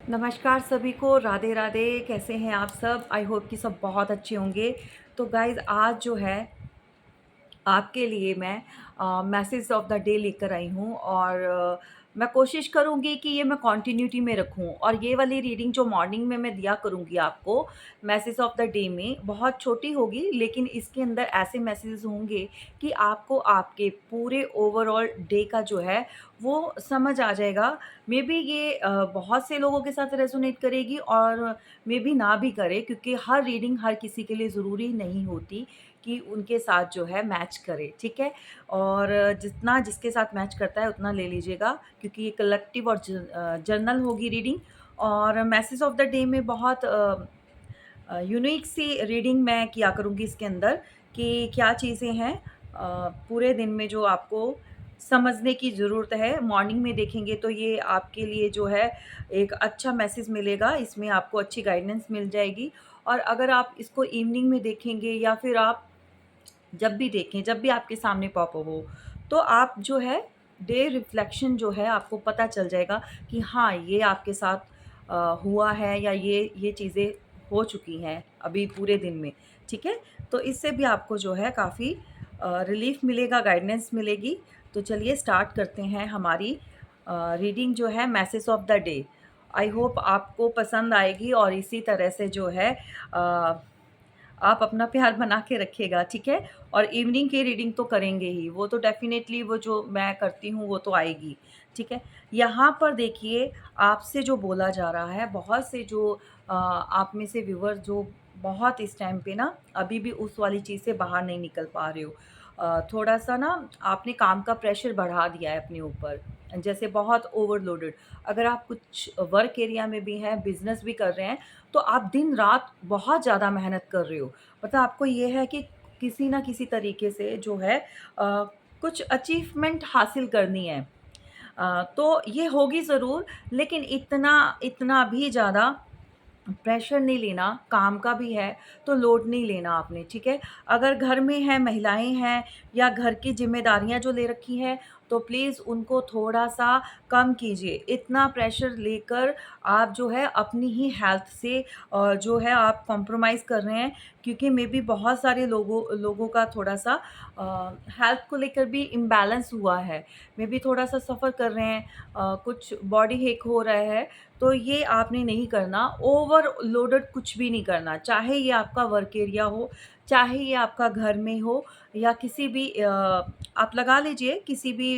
नमस्कार सभी को, राधे राधे। कैसे हैं आप सब? आई होप कि सब बहुत अच्छे होंगे। तो गाइज़, आज जो है आपके लिए मैं मैसेज ऑफ द डे लेकर आई हूँ और मैं कोशिश करूँगी कि ये मैं कंटिन्यूटी में रखूँ और ये वाली रीडिंग जो मॉर्निंग में मैं दिया करूँगी आपको मैसेज ऑफ द डे में, बहुत छोटी होगी लेकिन इसके अंदर ऐसे मैसेजेस होंगे कि आपको आपके पूरे ओवरऑल डे का जो है वो समझ आ जाएगा। मे बी ये बहुत से लोगों के साथ रेजोनेट करेगी और मे बी ना भी करे, क्योंकि हर रीडिंग हर किसी के लिए ज़रूरी नहीं होती कि उनके साथ जो है मैच करे, ठीक है? और जितना जिसके साथ मैच करता है उतना ले लीजिएगा, क्योंकि ये कलेक्टिव और जर्नल होगी रीडिंग। और मैसेज ऑफ द डे में बहुत यूनिक सी रीडिंग मैं किया करूँगी इसके अंदर कि क्या चीज़ें हैं पूरे दिन में जो आपको समझने की ज़रूरत है। मॉर्निंग में देखेंगे तो ये आपके लिए जो है एक अच्छा मैसेज मिलेगा, इसमें आपको अच्छी गाइडेंस मिल जाएगी। और अगर आप इसको इवनिंग में देखेंगे या फिर आप जब भी देखें, जब भी आपके सामने पॉप हो, तो आप जो है डे रिफ्लेक्शन जो है आपको पता चल जाएगा कि हाँ, ये आपके साथ हुआ है या ये चीज़ें हो चुकी हैं अभी पूरे दिन में, ठीक है? तो इससे भी आपको जो है काफ़ी रिलीफ़ मिलेगा, गाइडेंस मिलेगी। तो चलिए स्टार्ट करते हैं हमारी रीडिंग जो है message of the day. I hope आपको पसंद आएगी और इसी तरह से जो है अ आप अपना प्यार बना के रखिएगा, ठीक है? और इवनिंग की रीडिंग तो करेंगे ही, वो तो डेफ़िनेटली वो जो मैं करती हूँ वो तो आएगी, ठीक है? यहाँ पर देखिए, आपसे जो बोला जा रहा है, बहुत से जो आप में से व्यूअर जो बहुत इस टाइम पे ना अभी भी उस वाली चीज़ से बाहर नहीं निकल पा रहे हो। थोड़ा-सा ना आपने काम का प्रेशर बढ़ा दिया है अपने ऊपर, जैसे बहुत ओवरलोडेड। अगर आप कुछ वर्क एरिया में भी हैं, बिज़नेस भी कर रहे हैं, तो आप दिन-रात बहुत ज़्यादा मेहनत कर रहे हो। मतलब आपको ये है कि किसी न किसी तरीके से जो है कुछ अचीवमेंट हासिल करनी है। तो ये होगी ज़रूर, लेकिन इतना इतना भी ज़्यादा प्रेशर नहीं लेना, काम का भी है, तो लोड नहीं लेना आपने, ठीक है? अगर घर में हैं, महिलाएँ हैं या घर की ज़िम्मेदारियाँ जो ले रखी हैं, तो प्लीज़ उनको थोड़ा-सा कम कीजिए। इतना प्रेशर लेकर आप जो है अपनी ही हेल्थ से जो है आप कॉम्प्रोमाइज़ कर रहे हैं, क्योंकि मेबी बहुत सारे लोगों लोगों का थोड़ा-सा हेल्थ को लेकर भी इम्बैलेंस हुआ है। मेबी थोड़ा-सा सफ़र कर रहे हैं, कुछ बॉडी एक हो रहा है, तो ये आपने नहीं करना, ओवरलोडेड कुछ भी नहीं करना, चाहे ये आपका वर्क एरिया हो, चाहे ये आपका घर में हो या किसी भी आप लगा लीजिए किसी भी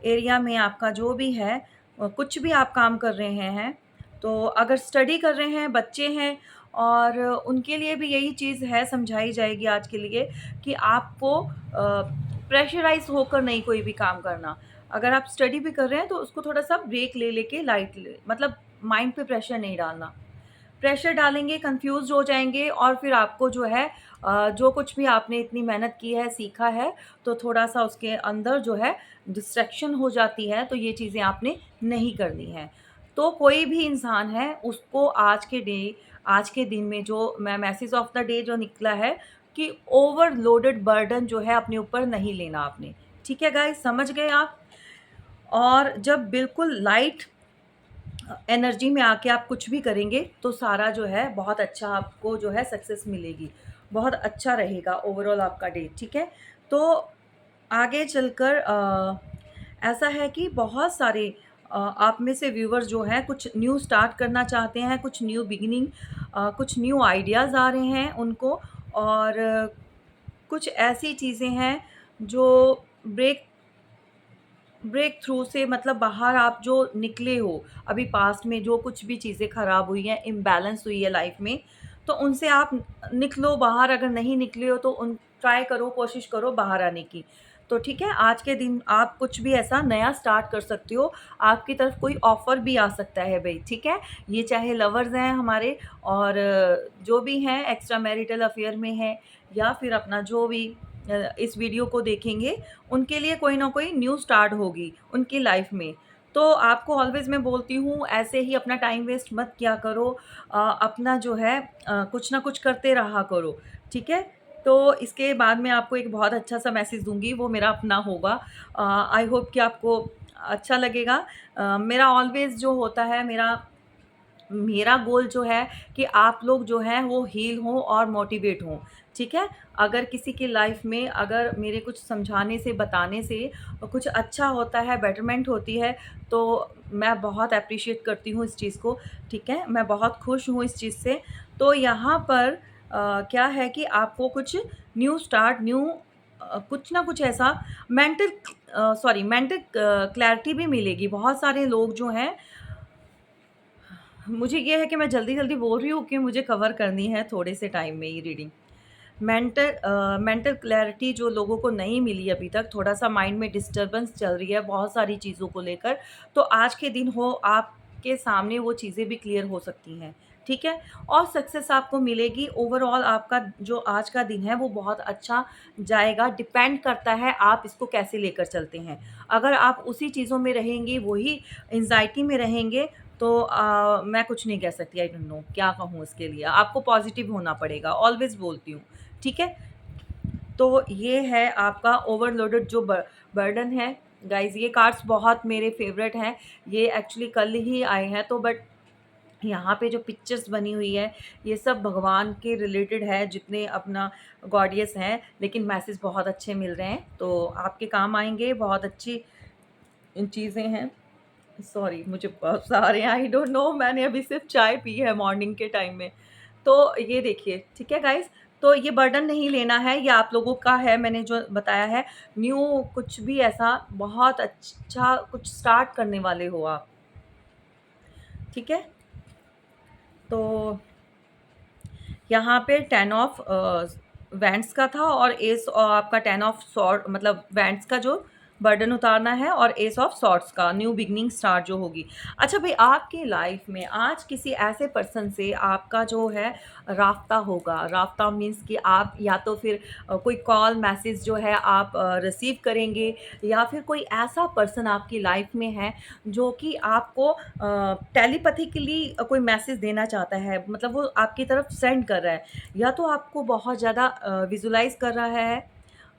एरिया में आपका जो भी है कुछ भी आप काम कर रहे हैं, तो अगर स्टडी कर रहे हैं, बच्चे हैं और उनके लिए भी यही चीज़ है, समझाई जाएगी आज के लिए कि आपको प्रेशराइज़ होकर नहीं कोई भी काम करना। अगर आप स्टडी भी कर रहे हैं तो उसको थोड़ा-सा ब्रेक ले लेके लाइट ले, मतलब माइंड पे प्रेशर नहीं डालना। प्रेशर डालेंगे, कन्फ्यूज़्ड हो जाएँगे और फिर आपको जो है जो कुछ भी आपने इतनी मेहनत की है, सीखा है, तो थोड़ा-सा उसके अंदर जो है डिस्ट्रैक्शन हो जाती है, तो ये चीज़ें आपने नहीं करनी हैं। तो कोई भी इंसान है, उसको आज के दिन में जो मैं मैसेज ऑफ द डे जो निकला है कि ओवरलोडेड बर्डन जो है अपने ऊपर नहीं लेना आपने। ठीक है गाइज़, समझ गए आप? और जब बिल्कुल लाइट एनर्जी में आके आप कुछ भी करेंगे तो सारा जो है बहुत अच्छा आपको जो है सक्सेस मिलेगी। बहुत अच्छा रहेगा ओवरऑल आपका डे, ठीक है? तो आगे चलकर ऐसा है कि बहुत सारे आप में से व्यूअर्स जो हैं कुछ न्यू स्टार्ट करना चाहते हैं, कुछ न्यू बिगिनिंग, कुछ न्यू आइडियाज़ आ रहे हैं उनको। और कुछ ऐसी चीज़ें हैं जो ब्रेक ब्रेक थ्रू से, मतलब बाहर आप जो निकले हो, अभी पास्ट में जो कुछ भी चीज़ें ख़राब हुई हैं, इम्बैलेंस हुई है लाइफ़ में, तो उनसे आप निकलो बाहर। अगर नहीं निकले हो तो उन ट्राई करो, कोशिश करो बाहर आने की। तो ठीक है, आज के दिन आप कुछ भी ऐसा नया स्टार्ट कर सकते हो। आपकी तरफ कोई ऑफ़र भी आ सकता है भई, ठीक है? ये चाहे लवर्स हैं हमारे और जो भी हैं एक्स्ट्रा मैरिटल अफ़ेयर में हैं या फिर अपना जो भी इस वीडियो को देखेंगे, उनके लिए कोई ना कोई न्यू स्टार्ट होगी उनकी लाइफ में। तो आपको ऑलवेज़ मैं बोलती हूँ, ऐसे ही अपना टाइम वेस्ट मत किया करो। अपना जो है कुछ ना कुछ करते रहा करो, ठीक है? तो इसके बाद मैं आपको एक बहुत अच्छा-सा मैसेज दूँगी, वो मेरा अपना होगा। आई होप कि आपको अच्छा लगेगा। मेरा ऑलवेज़ जो होता है, मेरा मेरा गोल जो है कि आप लोग जो हैं वो हील हों और मोटिवेट हों, ठीक है? अगर किसी की लाइफ़ में अगर मेरे कुछ समझाने से, बताने से कुछ अच्छा होता है, बेटरमेंट होती है, तो मैं बहुत एप्रिशिएट करती हूँ इस चीज़ को, ठीक है? मैं बहुत खुश हूँ इस चीज़ से। तो यहाँ पर क्या है कि आपको कुछ न्यू स्टार्ट, न्यू कुछ ना कुछ ऐसा मेंटल क्लैरिटी भी मिलेगी। बहुत सारे लोग जो हैं, मुझे ये है कि मैं जल्दी-जल्दी बोल रही हूँ कि मुझे कवर करनी है थोड़े से टाइम में ये रीडिंग। मेंटल क्लैरिटी जो लोगों को नहीं मिली अभी तक, थोड़ा-सा माइंड में डिस्टर्बेंस चल रही है बहुत सारी चीज़ों को लेकर, तो आज के दिन हो आपके सामने वो चीज़ें भी क्लियर हो सकती हैं, ठीक है? और सक्सेस आपको मिलेगी। ओवरऑल आपका जो आज का दिन है वो बहुत अच्छा जाएगा, डिपेंड करता है आप इसको कैसे लेकर चलते हैं। अगर आप उसी चीज़ों में रहेंगे, वही एंग्ज़ायटी में रहेंगे, तो मैं कुछ नहीं कह सकती, आई डोंट नो क्या कहूँ उसके लिए। आपको पॉज़िटिव होना पड़ेगा, ऑलवेज़ बोलती हूँ। ठीक है? तो ये है आपका ओवरलोडेड जो बर्डन है। गाइज़ ये कार्ड्स बहुत मेरे फ़ेवरेट हैं। ये एक्चुअली कल ही आए हैं, तो बट यहाँ पे जो पिक्चर्स बनी हुई है, ये सब भगवान के रिलेटेड है, जितने अपना गॉडियस हैं, लेकिन मैसेज बहुत अच्छे मिल रहे हैं, तो आपके काम आएँगे, बहुत अच्छी चीज़ें हैं। सॉरी, मुझे बर्प्स आ रहे हैं, आई डोंट नो, मैंने अभी सिर्फ़ चाय पी है मॉर्निंग के टाइम में। तो ये देखिए, ठीक है गाइज़? तो ये बर्डन नहीं लेना है, ये आप लोगों का है, मैंने जो बताया है। न्यू कुछ भी ऐसा बहुत अच्छा कुछ स्टार्ट करने वाले हो आप, ठीक है? तो यहाँ पे 10 ऑफ वैंड्स का था और एस आपका 10 ऑफ सॉर्ड, मतलब वैंड्स का जो बर्डन उतारना है, और एस ऑफ सॉर्ड्स का न्यू बिगनिंग स्टार्ट जो होगी। अच्छा भाई, आपकी लाइफ में आज किसी ऐसे पर्सन से आपका जो है राब्ता होगा। राब्ता मीन्स कि आप या तो फिर कोई कॉल मैसेज जो है आप रिसीव करेंगे, या फिर कोई ऐसा पर्सन आपकी लाइफ में है जो कि आपको टेलीपैथिकली कोई मैसेज देना चाहता है, मतलब वो आपकी तरफ सेंड कर रहा है, या तो आपको बहुत ज़्यादा विजुलाइज कर रहा है,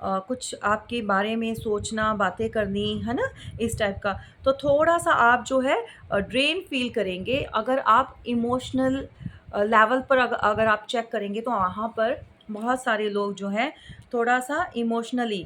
कुछ आपके बारे में सोचना, बातें करनी, है ना? इस टाइप का। तो थोड़ा-सा आप जो है ड्रेन फ़ील करेंगे। अगर आप इमोशनल लेवल पर अगर आप चेक करेंगे, तो वहाँ पर बहुत सारे लोग जो हैं थोड़ा-सा इमोशनली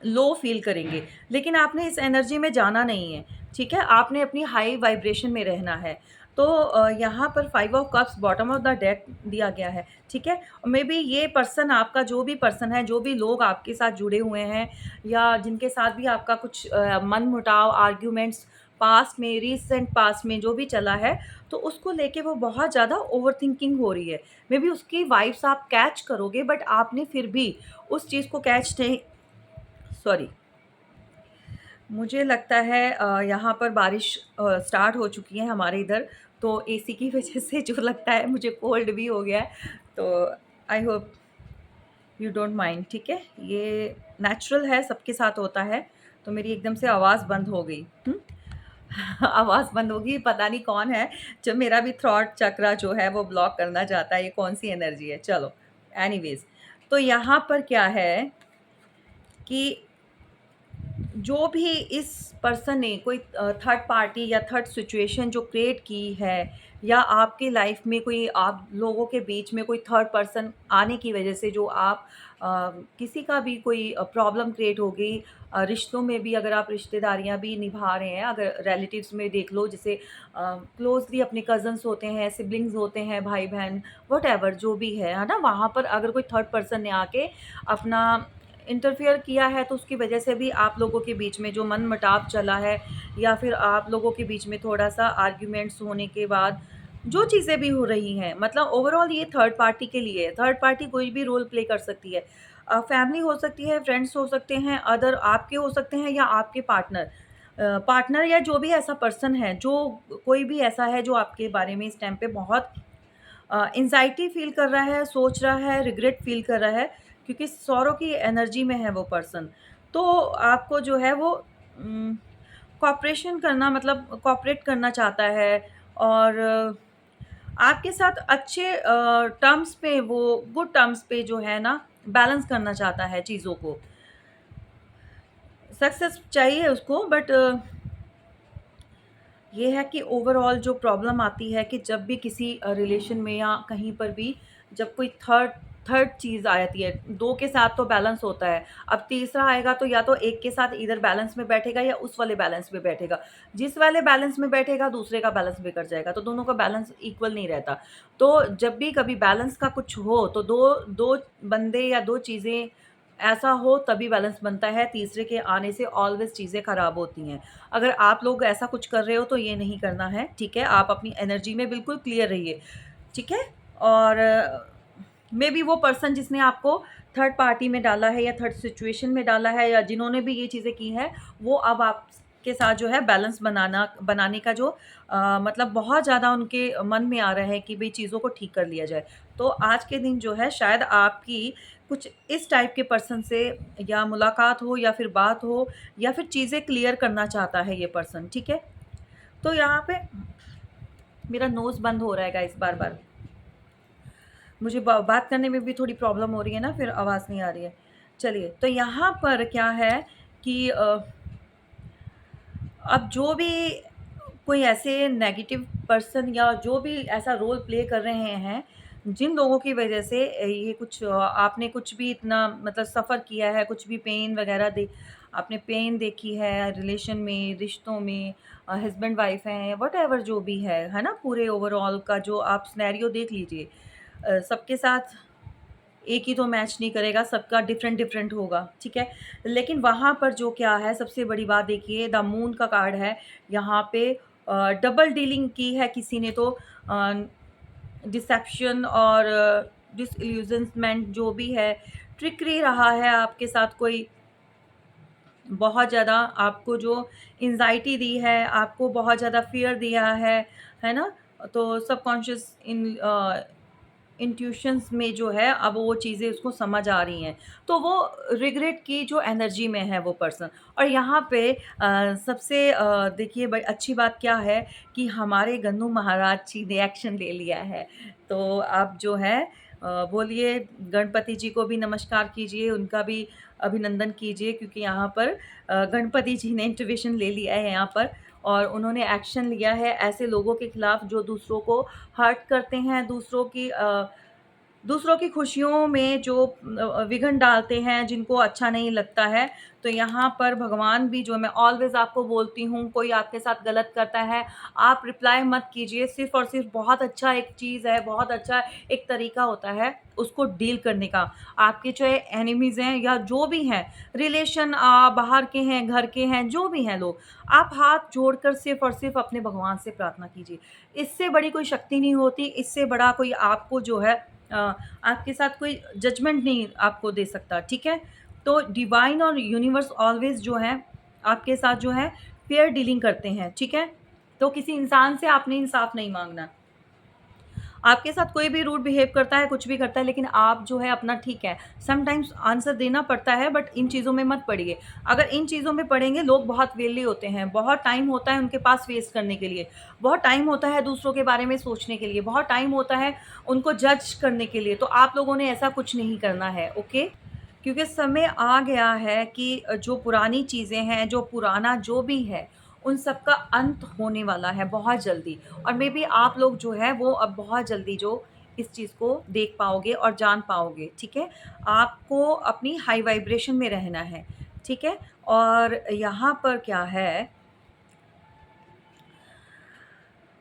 लो फ़ील करेंगे, लेकिन आपने इस एनर्जी में जाना नहीं है, ठीक है? आपने अपनी हाई वाइब्रेशन में रहना है। तो यहाँ पर 5 of cups bottom of the deck दिया गया है, ठीक है? मेबी ये पर्सन, आपका जो भी पर्सन है, जो भी लोग आपके साथ जुड़े हुए हैं, या जिनके साथ भी आपका कुछ मनमुटाव, आर्ग्यूमेंट्स पास्ट में, रीसेंट पास्ट में जो भी चला है, तो उसको लेके वो बहुत ज़्यादा ओवरथिंकिंग हो रही है। मेबी उसकी वाइब्स आप कैच करोगे, बट आपने फिर भी उस चीज़ को कैच नहीं, सॉरी, मुझे लगता है यहाँ पर बारिश स्टार्ट हो चुकी है हमारे इधर, तो एसी की वजह से जो लगता है मुझे कोल्ड भी हो गया है। तो I hope you don't mind, ठीक है? ये नेचुरल है, सबके साथ होता है। तो मेरी एकदम से आवाज़ बंद हो गई। आवाज़ बंद हो गई, पता नहीं कौन है जो मेरा भी थ्रॉट चक्रा जो है वो ब्लॉक करना चाहता है, ये कौन-सी एनर्जी है? चलो, एनीवेज़, तो यहाँ पर क्या है कि जो भी इस पर्सन ने कोई थर्ड पार्टी या थर्ड सिचुएशन जो क्रिएट की है, या आपके लाइफ में कोई, आप लोगों के बीच में कोई थर्ड पर्सन आने की वजह से जो आप किसी का भी कोई प्रॉब्लम क्रिएट हो गई, रिश्तों में भी, अगर आप रिश्तेदारियां भी निभा रहे हैं, अगर रिलेटिव्स में देख लो, जैसे क्लोजली अपने कजन्स होते हैं, सिबलिंग्स होते हैं, भाई बहन, वट जो भी है ना, वहाँ पर अगर कोई थर्ड पर्सन ने आके अपना इंटरफियर किया है, तो उसकी वजह से भी आप लोगों के बीच में जो मनमुटाव चला है, या फिर आप लोगों के बीच में थोड़ा-सा आर्ग्यूमेंट्स होने के बाद जो चीज़ें भी हो रही हैं, मतलब ओवरऑल ये थर्ड पार्टी के लिए है। थर्ड पार्टी कोई भी रोल प्ले कर सकती है। फैमिली हो सकती है, फ्रेंड्स हो सकते हैं, अदर आपके हो सकते हैं, या आपके पार्टनर या जो भी ऐसा पर्सन है, जो कोई भी ऐसा है जो आपके बारे में इस टाइम पे बहुत एंग्ज़ायटी फ़ील कर रहा है, सोच रहा है, रिग्रेट फ़ील कर रहा है, क्योंकि सॉरो की एनर्जी में है वो पर्सन। तो आपको जो है वो कोऑपरेशन करना, मतलब कोऑपरेट करना चाहता है, और आपके साथ अच्छे टर्म्स पे, वो गुड टर्म्स पे जो है ना, बैलेंस करना चाहता है चीज़ों को। सक्सेस चाहिए उसको, बट ये है कि ओवरऑल जो प्रॉब्लम आती है कि जब भी किसी रिलेशन में या कहीं पर भी जब कोई थर्ड थर्ड चीज़ आती है, दो के साथ तो बैलेंस होता है, अब तीसरा आएगा तो या तो एक के साथ इधर बैलेंस में बैठेगा या उस वाले बैलेंस में बैठेगा, जिस वाले बैलेंस में बैठेगा दूसरे का बैलेंस बिगड़ जाएगा, तो दोनों का बैलेंस इक्वल नहीं रहता। तो जब भी कभी बैलेंस का कुछ हो तो दो दो बंदे या दो चीज़ें ऐसा हो तभी बैलेंस बनता है, तीसरे के आने से ऑलवेज चीज़ें ख़राब होती हैं। अगर आप लोग ऐसा कुछ कर रहे हो तो ये नहीं करना है, ठीक है? आप अपनी एनर्जी में बिल्कुल क्लियर रहिए, ठीक है? और मे बी वो पर्सन जिसने आपको थर्ड पार्टी में डाला है या थर्ड सिचुएशन में डाला है या जिन्होंने भी ये चीज़ें की हैं, वो अब आपके साथ जो है बैलेंस बनाने का जो मतलब बहुत ज़्यादा उनके मन में आ रहा है कि भई चीज़ों को ठीक कर लिया जाए। तो आज के दिन जो है शायद आपकी कुछ इस टाइप के पर्सन से या मुलाकात हो या फिर बात हो या फिर चीज़ें क्लियर करना चाहता है ये पर्सन, ठीक है? तो यहाँ पे मेरा नोज़ बंद हो रहा है गाइस बार-बार। मुझे बात करने में भी थोड़ी प्रॉब्लम हो रही है ना, फिर आवाज़ नहीं आ रही है। चलिए, तो यहाँ पर क्या है कि अब जो भी कोई ऐसे नेगेटिव पर्सन या जो भी ऐसा रोल प्ले कर रहे हैं, जिन लोगों की वजह से ये कुछ आपने कुछ भी इतना मतलब सफ़र किया है, कुछ भी पेन वगैरह आपने पेन देखी है रिलेशन में, रिश्तों में, हस्बैंड वाइफ हैं, व्हाटएवर जो भी है ना? पूरे ओवरऑल का जो आप सिनेरियो देख लीजिए। सबके साथ एक ही तो मैच नहीं करेगा, सबका डिफरेंट-डिफरेंट होगा, ठीक है? लेकिन वहाँ पर जो क्या है सबसे बड़ी बात देखिए, द मून का कार्ड है, यहाँ पे डबल डीलिंग की है किसी ने तो डिसेप्शन और डिसइल्यूज़नमेंट जो भी है, ट्रिकरी रहा है आपके साथ कोई बहुत ज़्यादा आपको जो एंग्ज़ायटी दी है, आपको बहुत ज़्यादा फ़ियर दिया है ना? तो सबकॉन्शियस इंट्यूशंस में जो है अब वो चीज़ें उसको समझ आ रही हैं। तो वो रिग्रेट की जो एनर्जी में है वो पर्सन। और यहाँ पे सबसे देखिए बड़ी अच्छी बात क्या है कि हमारे गन्नू महाराज जी ने एक्शन ले लिया है। तो आप जो है बोलिए गणपति जी को भी नमस्कार कीजिए, उनका भी अभिनंदन कीजिए क्योंकि यहाँ पर गणपति जी ने इंटरवेंशन ले लिया है यहाँ पर और उन्होंने एक्शन लिया है ऐसे लोगों के खिलाफ जो दूसरों को हर्ट करते हैं, दूसरों की खुशियों में जो विघ्न डालते हैं, जिनको अच्छा नहीं लगता है, तो यहाँ पर भगवान भी जो मैं ऑलवेज़ आपको बोलती हूँ, कोई आपके साथ गलत करता है, आप रिप्लाई मत कीजिए, सिर्फ़ और सिर्फ़ बहुत अच्छा एक चीज़ है, बहुत अच्छा एक तरीका होता है, उसको डील करने का। आपके चाहे एनिमीज़ हैं या जो भी हैं, रिलेशन बाहर के हैं, घर के हैं, जो भी हैं लोग, आप हाथ जोड़कर सिर्फ़ और सिर्फ़ अपने भगवान से प्रार्थना कीजिए। इससे बड़ी कोई शक्ति नहीं होती, इससे बड़ा कोई आपको जो है आपके साथ कोई जजमेंट नहीं आपको दे सकता, ठीक है? तो डिवाइन और यूनिवर्स ऑलवेज़ जो है, आपके साथ जो है फेयर डीलिंग करते हैं, ठीक है? तो किसी इंसान से आपने इंसाफ नहीं माँगना। आपके साथ कोई भी रूड बिहेव करता है, कुछ भी करता है, लेकिन आप जो है अपना ठीक है। समटाइम्स आंसर देना पड़ता है बट इन चीज़ों में मत पड़िए। अगर इन चीज़ों में पड़ेंगे लोग बहुत वेले होते हैं, बहुत टाइम होता है उनके पास वेस्ट करने के लिए, बहुत टाइम होता है दूसरों के बारे में सोचने के लिए, बहुत टाइम होता है उनको जज करने के लिए। तो आप लोगों ने ऐसा कुछ नहीं करना है, ओके? क्योंकि समय आ गया है कि जो पुरानी चीज़ें हैं, जो पुराना जो भी है, उन सब का अंत होने वाला है बहुत जल्दी और मे बी आप लोग जो है वो अब बहुत जल्दी जो इस चीज़ को देख पाओगे और जान पाओगे, ठीक है? आपको अपनी हाई वाइब्रेशन में रहना है, ठीक है? और यहाँ पर क्या है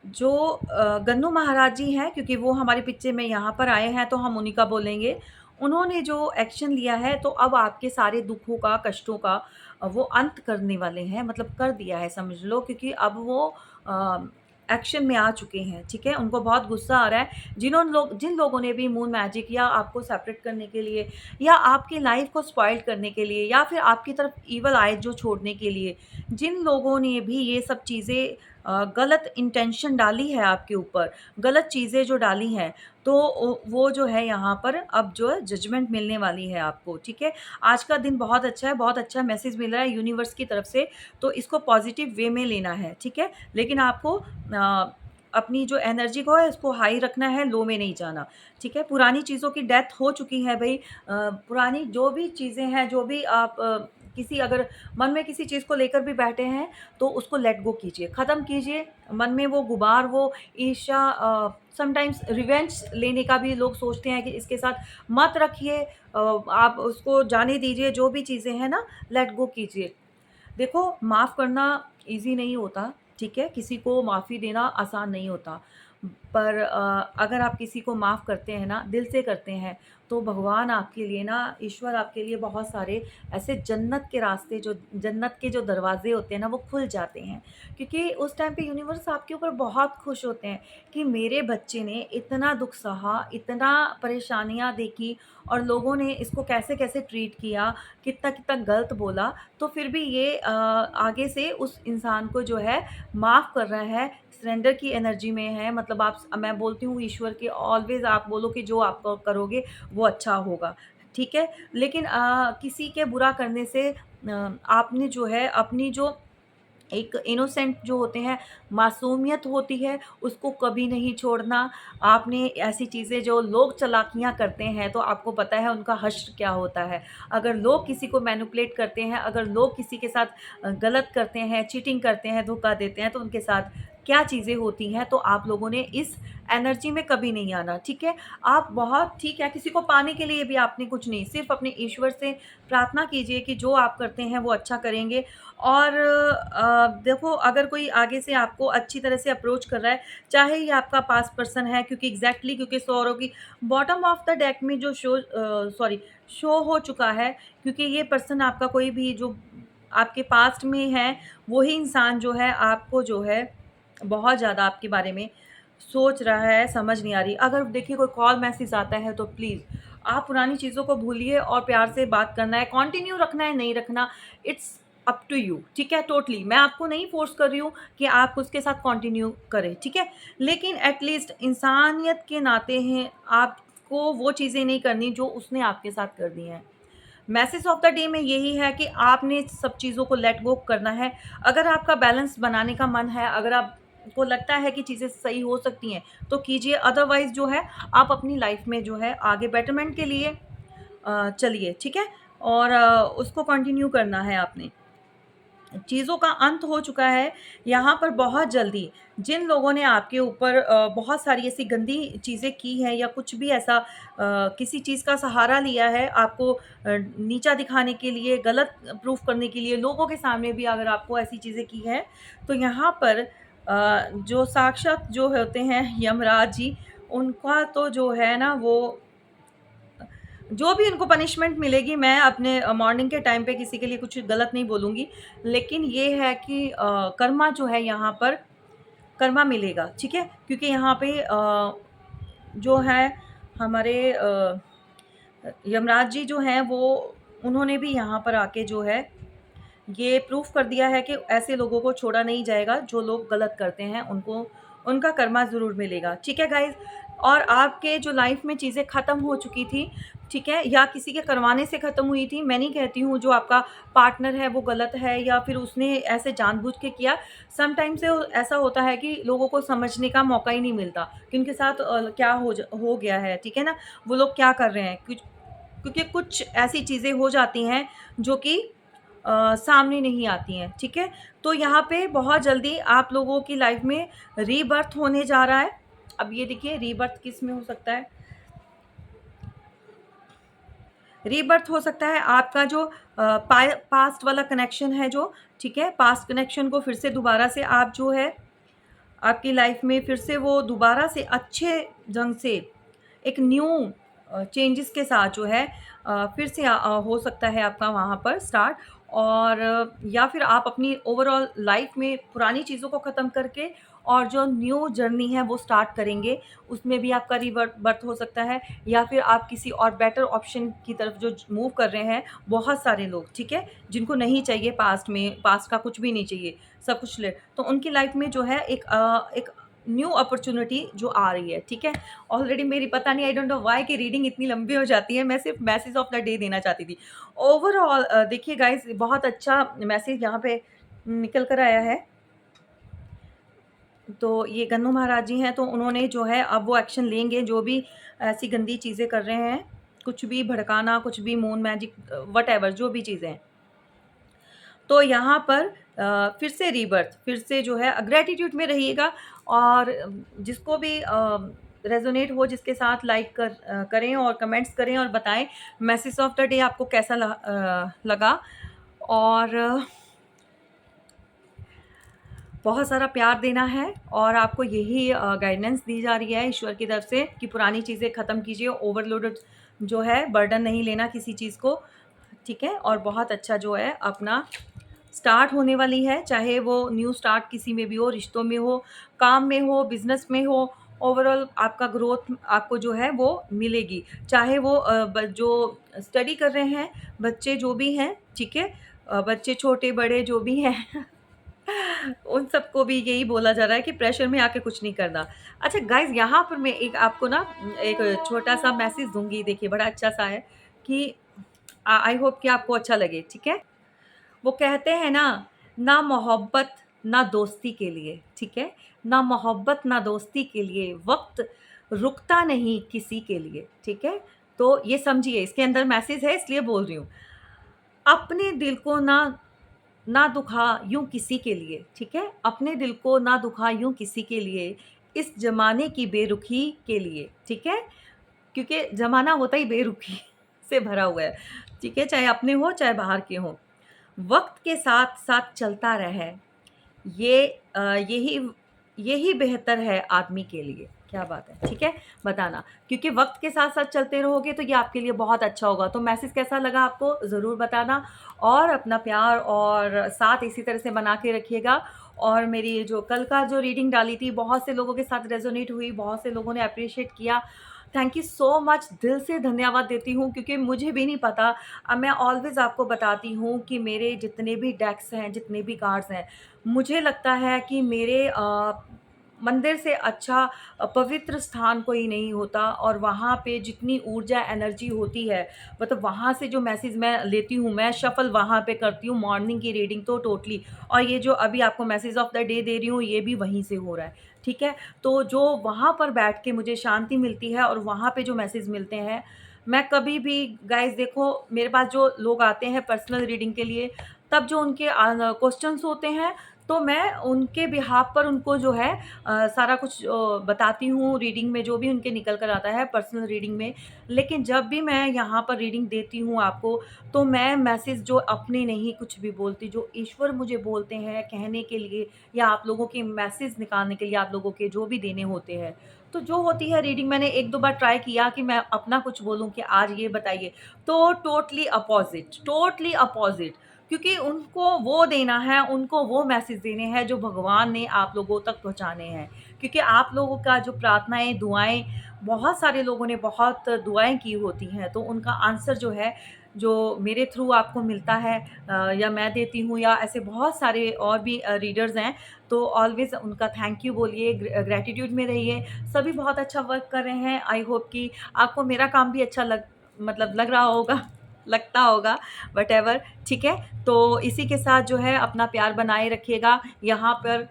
जो गन्नू महाराज जी हैं क्योंकि वो हमारे पिक्चर में यहाँ पर आए हैं तो हम उन्हीं का बोलेंगे। उन्होंने जो एक्शन लिया है तो अब आपके सारे दुखों का, कष्टों का वो अंत करने वाले हैं मतलब कर दिया है समझ लो क्योंकि अब वो अ, एक्शन में आ चुके हैं, ठीक है? उनको बहुत गुस्सा आ रहा है। जिन लोगों ने भी मून मैजिक या आपको सेपरेट करने के लिए या आपकी लाइफ़ को स्पॉइल करने के लिए या फिर आपकी तरफ ईवल आय जो छोड़ने के लिए, जिन लोगों ने भी ये सब चीज़ें गलत इंटेंशन डाली है आपके ऊपर, गलत चीज़ें जो डाली हैं, तो वो जो है यहाँ पर अब जो है जजमेंट मिलने वाली है आपको, ठीक है? आज का दिन बहुत अच्छा है, बहुत अच्छा मैसेज मिल रहा है यूनिवर्स की तरफ से, तो इसको पॉज़िटिव वे में लेना है, ठीक है? लेकिन आपको अपनी जो एनर्जी को है इसको हाई रखना है, लो में नहीं जाना, ठीक है? पुरानी चीज़ों की डेथ हो चुकी है भई पुरानी जो भी चीज़ें हैं, जो भी आप किसी अगर मन में किसी चीज़ को लेकर भी बैठे हैं, तो उसको लेट गो कीजिए, ख़त्म कीजिए। मन में वो गुबार, वो ईर्ष्या, समटाइम्स रिवेंज लेने का भी लोग सोचते हैं कि इसके साथ मत रखिए। आप उसको जाने दीजिए, जो भी चीज़ें हैं ना, लेट गो कीजिए। देखो, माफ़ करना ईज़ी नहीं होता, ठीक है? किसी को माफ़ी देना आसान नहीं होता। पर अगर आप किसी को माफ़ करते हैं ना, दिल से करते हैं, तो भगवान आपके लिए ना, ईश्वर आपके लिए बहुत सारे ऐसे जन्नत के रास्ते, जो जन्नत के जो दरवाज़े होते हैं ना, वो खुल जाते हैं। क्योंकि उस टाइम पे यूनिवर्स आपके ऊपर बहुत खुश होते हैं कि मेरे बच्चे ने इतना दुःख सहा, इतना परेशानियाँ देखी और लोगों ने इसको कैसे-कैसे ट्रीट किया, कितना-कितना गलत बोला, तो फिर भी ये आगे से उस इंसान को जो है माफ़ कर रहा है, सरेंडर की एनर्जी में है। मतलब आप, मैं बोलती हूँ ईश्वर की, ऑलवेज़ आप बोलो कि जो आप करोगे वो अच्छा होगा, ठीक है? लेकिन किसी के बुरा करने से आपने जो है अपनी जो एक इनोसेंट जो होते हैं, मासूमियत होती है, उसको कभी नहीं छोड़ना। आपने ऐसी चीज़ें, जो लोग चालाकियाँ करते हैं, तो आपको पता है उनका हश्र क्या होता है। अगर लोग किसी को मैनिपुलेट करते हैं, अगर लोग किसी के साथ गलत करते हैं, चीटिंग करते हैं, धोखा देते हैं, तो उनके साथ क्या चीज़ें होती हैं, तो आप लोगों ने इस एनर्जी में कभी नहीं आना, ठीक है? आप बहुत ठीक है, किसी को पाने के लिए भी आपने कुछ नहीं, सिर्फ़ अपने ईश्वर से प्रार्थना कीजिए कि जो आप करते हैं वो अच्छा करेंगे। और देखो, अगर कोई आगे से आपको अच्छी तरह से अप्रोच कर रहा है, चाहे ये आपका पास्ट पर्सन है, क्योंकि एग्ज़ैक्टली, क्योंकि सौरों की बॉटम ऑफ द डेक में जो शो हो चुका है, क्योंकि ये पर्सन आपका कोई भी जो आपके पास्ट में है, वही इंसान जो है आपको जो है बहुत ज़्यादा आपके बारे में सोच रहा है, समझ नहीं आ रही। अगर देखिए कोई कॉल मैसेज आता है, तो प्लीज़ आप पुरानी चीज़ों को भूलिए और प्यार से बात करना है, कंटिन्यू रखना है, नहीं रखना, इट्स अप टू यू, ठीक है? टोटली मैं आपको नहीं फ़ोर्स कर रही हूँ कि आप उसके साथ कंटिन्यू करें, ठीक है? लेकिन एट लीस्ट इंसानियत के नाते हैं, आपको वो चीज़ें नहीं करनी जो उसने आपके साथ कर दी हैं। मैसेज ऑफ द डे में यही है कि आपने सब चीज़ों को लेट गो करना है। अगर आपका बैलेंस बनाने का मन है, अगर आपको लगता है कि चीज़ें सही हो सकती हैं, तो कीजिए। अदरवाइज़ जो है, आप अपनी लाइफ़ में जो है आगे बेटरमेंट के लिए चलिए, ठीक है? और उसको कंटिन्यू करना है आपने। चीज़ों का अंत हो चुका है यहाँ पर बहुत जल्दी। जिन लोगों ने आपके ऊपर बहुत सारी ऐसी गंदी चीज़ें की हैं, या कुछ भी ऐसा किसी चीज़ का सहारा लिया है आपको नीचा दिखाने के लिए, गलत प्रूफ करने के लिए, लोगों के सामने भी अगर आपको ऐसी चीज़ें की हैं, तो यहाँ पर जो साक्षात जो होते हैं यमराज जी, उनका तो जो है ना, वो जो भी उनको पनिशमेंट मिलेगी, मैं अपने मॉर्निंग के टाइम पे किसी के लिए कुछ गलत नहीं बोलूँगी। लेकिन ये है कि कर्मा जो है यहाँ पर, कर्मा मिलेगा, ठीक है? क्योंकि यहाँ पे जो है हमारे यमराज जी जो हैं, वो उन्होंने भी यहाँ पर आके जो है ये प्रूफ़ कर दिया है कि ऐसे लोगों को छोड़ा नहीं जाएगा, जो लोग गलत करते हैं, उनको उनका कर्मा ज़रूर मिलेगा, ठीक है गाइज़? और आपके जो लाइफ़ में चीज़ें ख़त्म हो चुकी थी, ठीक है? या किसी के करवाने से ख़त्म हुई थी, मैं नहीं कहती हूँ जो आपका पार्टनर है वो गलत है, या फिर उसने ऐसे जानबूझ के किया। समटाइम्स ऐसा होता है कि लोगों को समझने का मौका ही नहीं मिलता कि उनके साथ क्या हो गया है, ठीक है ना? वो लोग क्या कर रहे हैं, क्योंकि कुछ ऐसी चीज़ें हो जाती हैं जो कि सामने नहीं आती हैं, ठीक है? तो यहाँ पे बहुत जल्दी आप लोगों की लाइफ़ में रीबर्थ होने जा रहा है। अब ये देखिए, रीबर्थ किस में हो सकता है? रीबर्थ हो सकता है आपका जो पास्ट वाला कनेक्शन है जो, ठीक है? पास्ट कनेक्शन को फिर से दोबारा से आप जो है, आपकी लाइफ़ में फिर से वो दोबारा से अच्छे ढंग से एक न्यू चेंजेस के साथ जो है फिर से हो सकता है आपका वहाँ पर स्टार्ट। और या फिर आप अपनी ओवरऑल लाइफ में पुरानी चीज़ों को ख़त्म करके और जो न्यू जर्नी है वो स्टार्ट करेंगे, उसमें भी आपका रिवर्ट बर्थ हो सकता है, या फिर आप किसी और बेटर ऑप्शन की तरफ जो मूव कर रहे हैं। बहुत सारे लोग, ठीक है, जिनको नहीं चाहिए पास्ट में, पास्ट का कुछ भी नहीं चाहिए, सब कुछ ले, तो उनकी लाइफ में जो है एक न्यू अपॉर्च्युनिटी जो आ रही है, ठीक है? ऑलरेडी मेरी, पता नहीं, आई डोंट नो व्हाई, कि रीडिंग इतनी लंबी हो जाती है। मैं सिर्फ मैसेज ऑफ द डे देना चाहती थी। ओवरऑल देखिए गाइज़, बहुत अच्छा मैसेज यहाँ पे निकल कर आया है। तो ये गन्नू महाराज जी हैं, तो उन्होंने जो है अब वो एक्शन लेंगे, जो भी ऐसी गंदी चीज़ें कर रहे हैं, कुछ भी भड़काना, कुछ भी मून मैजिक, व्हाटएवर जो भी चीज़ें हैं। तो यहाँ पर फिर से रीबर्थ, फिर से जो है ग्रैटिट्यूड में रहिएगा। और जिसको भी रेजोनेट हो, जिसके साथ लाइक करें और कमेंट्स करें और बताएं मैसेज ऑफ द डे आपको कैसा लगा। और बहुत सारा प्यार देना है, और आपको यही गाइडेंस दी जा रही है ईश्वर की तरफ से कि पुरानी चीज़ें ख़त्म कीजिए, ओवरलोडेड जो है बर्डन नहीं लेना किसी चीज़ को, ठीक है। और बहुत अच्छा जो है अपना स्टार्ट होने वाली है, चाहे वो न्यू स्टार्ट किसी में भी हो, रिश्तों में हो, काम में हो, बिजनेस में हो, ओवरऑल आपका ग्रोथ आपको जो है वो मिलेगी। चाहे वो जो स्टडी कर रहे हैं बच्चे जो भी हैं, ठीक है, बच्चे छोटे बड़े जो भी हैं उन सबको भी यही बोला जा रहा है कि प्रेशर में आके कुछ नहीं करना। अच्छा गाइज़, यहाँ पर मैं एक आपको ना एक छोटा-सा मैसेज दूँगी, देखिए बड़ा अच्छा-सा है कि आई होप कि आपको अच्छा लगे, ठीक है? वो कहते हैं ना मोहब्बत ना दोस्ती के लिए, ठीक है? ना मोहब्बत ना दोस्ती के लिए वक़्त रुकता नहीं किसी के लिए, ठीक है? तो ये समझिए, इसके अंदर मैसेज है इसलिए बोल रही हूँ। अपने दिल को ना दुखा यूँ किसी के लिए, ठीक है? अपने दिल को ना दुखा यूँ किसी के लिए, इस ज़माने की बेरुखी के लिए, ठीक है? क्योंकि ज़माना होता ही बेरुखी से भरा हुआ है, ठीक है? चाहे अपने हों, चाहे बाहर के हों। वक़्त के साथ-साथ चलता रहे, ये यही यही बेहतर है आदमी के लिए। क्या बात है, ठीक है? बताना, क्योंकि वक़्त के साथ-साथ चलते रहोगे तो ये आपके लिए बहुत अच्छा होगा। तो मैसेज कैसा लगा आपको ज़रूर बताना, और अपना प्यार और साथ इसी तरह से बना के रखिएगा। और मेरी जो कल का जो रीडिंग डाली थी, बहुत से लोगों के साथ रेज़ोनेट हुई, बहुत से लोगों ने एप्रिशिएट किया। थैंक यू सो मच, दिल से धन्यवाद देती हूँ, क्योंकि मुझे भी नहीं पता। मैं ऑलवेज़ आपको बताती हूँ कि मेरे जितने भी डेक्स हैं, जितने भी कार्ड्स हैं, मुझे लगता है कि मेरे मंदिर से अच्छा पवित्र स्थान कोई नहीं होता। और वहाँ पे जितनी ऊर्जा एनर्जी होती है, मतलब वहाँ से जो मैसेज मैं लेती हूँ, मैं शफ़ल वहाँ पे करती हूँ, मॉर्निंग की रीडिंग तो टोटली। और ये जो अभी आपको message of the day they रही हूँ, ये भी वहीं से हो रहा है, ठीक है। तो जो वहाँ पर बैठ के मुझे शांति मिलती है और वहाँ पे जो मैसेज मिलते हैं, मैं कभी भी गाइज़ देखो, मेरे पास जो लोग आते हैं पर्सनल रीडिंग के लिए, तब जो उनके क्वेश्चंस होते हैं, तो मैं उनके बिहाफ़ पर उनको जो है सारा कुछ बताती हूँ, रीडिंग में जो भी उनके निकल कर आता है पर्सनल रीडिंग में। लेकिन जब भी मैं यहाँ पर रीडिंग देती हूँ आपको, तो मैं मैसेज जो अपने नहीं कुछ भी बोलती, जो ईश्वर मुझे बोलते हैं कहने के लिए, या आप लोगों के मैसेज निकालने के लिए, आप लोगों के जो भी देने होते हैं। तो जो होती है रीडिंग, मैंने 1-2 बार ट्राई किया कि मैं अपना कुछ बोलूँ कि आज ये बताइए, तो टोटली अपोज़िट, क्योंकि उनको वो देना है, उनको वो मैसेज देने हैं जो भगवान ने आप लोगों तक पहुँचाने हैं। क्योंकि आप लोगों का जो प्रार्थनाएँ, दुआएँ, बहुत सारे लोगों ने बहुत दुआएँ की होती हैं, तो उनका आंसर जो है, जो मेरे थ्रू आपको मिलता है, या मैं देती हूँ, या ऐसे बहुत सारे और भी रीडर्स हैं, तो ऑलवेज़ उनका थैंक यू बोलिए, ग्रैटिट्यूड में रहिए। सभी बहुत अच्छा वर्क कर रहे हैं। आई होप कि आपको मेरा काम भी अच्छा लग रहा होगा, लगता होगा, व्हाटएवर, ठीक है? तो इसी के साथ जो है अपना प्यार बनाए रखिएगा। यहाँ पर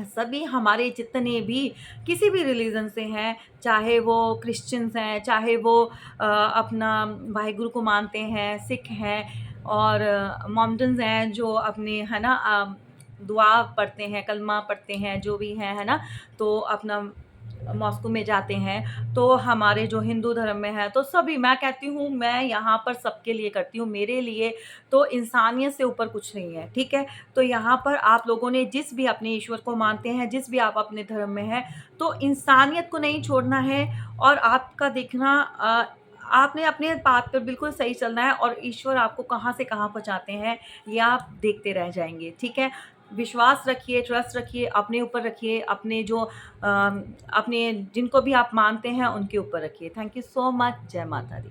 सभी हमारे जितने भी किसी भी रिलीजन से हैं, चाहे वो क्रिश्चियंस हैं, चाहे वो अपना वाहेगुरु को मानते हैं, सिख हैं, और मोमडन्स हैं जो अपने, है ना, दुआ पढ़ते हैं, कलमा पढ़ते हैं, जो भी हैं, है ना, तो अपना मॉस्को में जाते हैं। तो हमारे जो हिंदू धर्म में है, तो सभी, मैं कहती हूँ, मैं यहाँ पर सबके लिए करती हूँ, मेरे लिए तो इंसानियत से ऊपर कुछ नहीं है, ठीक है। तो यहाँ पर आप लोगों ने जिस भी अपने ईश्वर को मानते हैं, जिस भी आप अपने धर्म में हैं, तो इंसानियत को नहीं छोड़ना है। और आपका देखना, आपने अपने बात पर बिल्कुल सही चलना है, और ईश्वर आपको कहाँ से कहाँ पहुँचाते हैं, ये आप देखते रह जाएँगे, ठीक है। विश्वास रखिए, ट्रस्ट रखिए, अपने ऊपर रखिए, अपने जो अपने जिनको भी आप मानते हैं उनके ऊपर रखिए। Thank you so much. जय माता दी।